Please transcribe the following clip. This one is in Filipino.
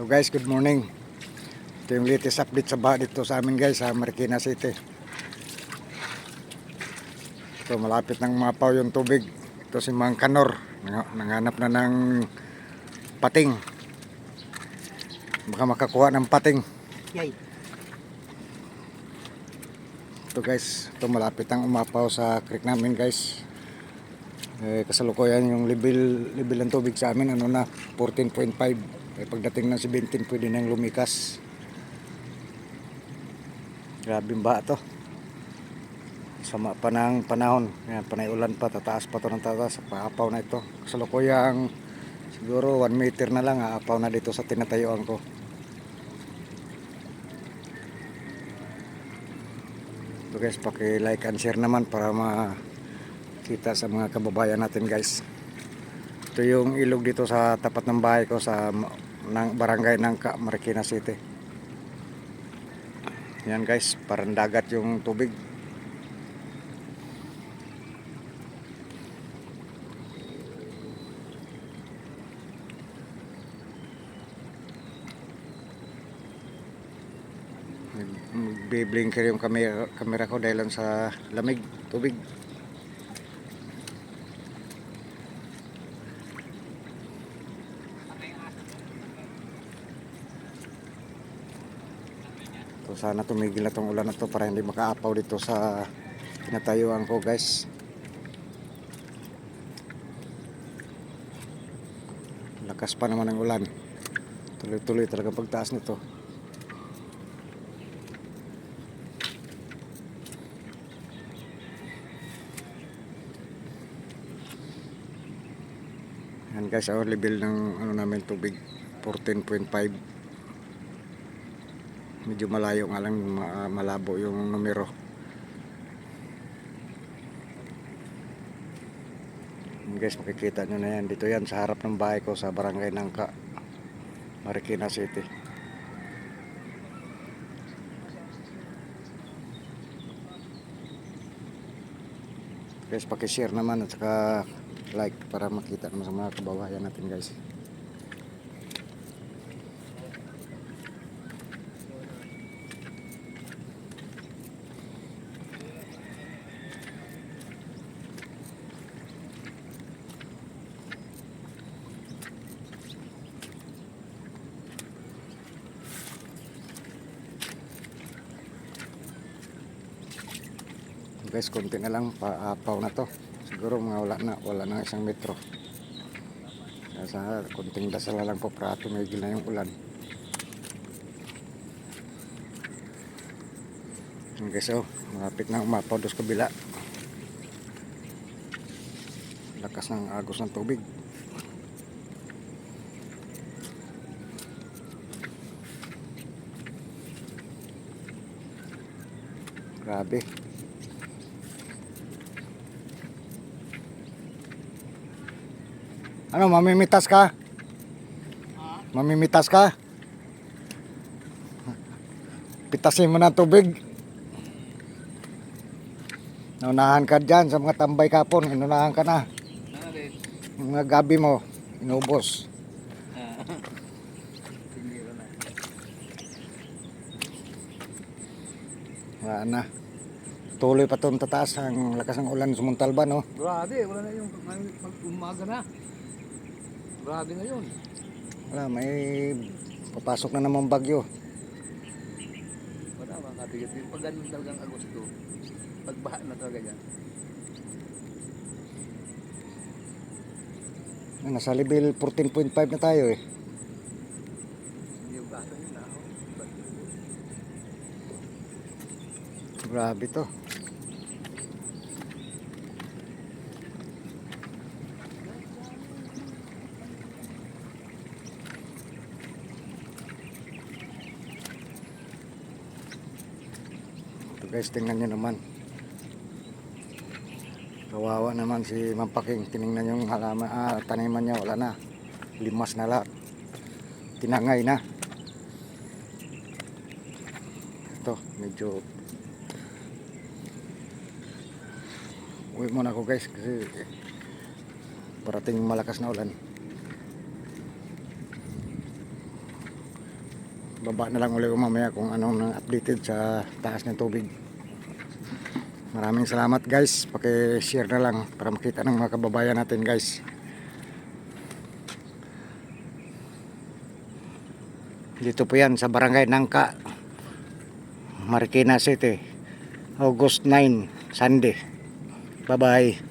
So guys, good morning. Ito yung latest update sa baha dito sa amin guys, sa Marikina City. Ito, malapit nang mapaw yung tubig. Ito si Mang Kanor, nanghanap na ng pating. Baka makakuha ng pating. Yay. Ito guys, ito malapit nang umapaw sa creek namin guys. Kasalukuyan yung level ng tubig sa amin, 14.5. Pagdating ng 17 pwede nang lumikas. Grabe ba ito? Sama pa ng panahon. Yan, panay ulan pa, tataas pa ito ng tataas. Paapaw na ito. Kasalukuyang siguro 1 meter na lang aapaw na dito sa tinatayuan ko. So guys, paki-like and share naman para makita sa mga kababayan natin guys. Ito yung ilog dito sa tapat ng bahay ko sa barangay Nangka, Marikina City. Yan guys, parang dagat yung tubig. Biblinker yung camera ko dahil lang sa lamig, tubig. So sana tumigil na tong ulan na to para hindi makaapaw dito sa tinatayuan ko guys. Lakas pa naman ang ulan. Tuloy-tuloy talaga pagtaas nito. Yan guys, our level ng namin tubig 14.5. Medyo malayo nga lang, malabo yung numero. Yan guys, makikita nyo na yan. Dito yan sa harap ng bahay ko sa barangay Nangka, Marikina City. Guys, pakishare naman at saka like para makita naman sa mga kababayan natin guys. Guys, konti na lang paapaw na to. Siguro mga wala na 1 metro. Sa konting dasal na lang po para tumigil na yung ulan. Yan guys, malapit na umapaw doon sa kabila. Lakas ng agos ng tubig. Grabe. Ano, mamimitas ka? Mamimitas ka? Pitasin mo na tubig. Naunahan ka dyan sa mga tambay kapon. Inunahan ka na. Yung mga gabi mo, inubos. Wala na. Tuloy pa itong tataas ang lakas ng ulan sumuntalba, no? Grabe, wala na yung umaga na. Grabe na yun. Wala, may papasok na namang bagyo. Wala, mga kabigat din. Pag ganun talagang Agosto, pagbaha na talaga yan. Nasa level 14.5 na tayo eh. Yung bata yun na. Grabe to. Ito guys, tingnan nyo naman. Kawawa naman si Mampaking. Tinignan yung halaman, taniman niya, wala na. Limas na lahat. Tinangay na. Ito, medyo uwi muna ako guys kasi parating malakas na ulan. baba na lang ulit mamaya kung anong nang updated sa taas ng tubig. Maraming salamat guys, paki-share na lang para makita ng mga kababayan natin guys. Dito po yan sa Barangay Nangka, Marikina City, August 9, Sunday. Bye bye.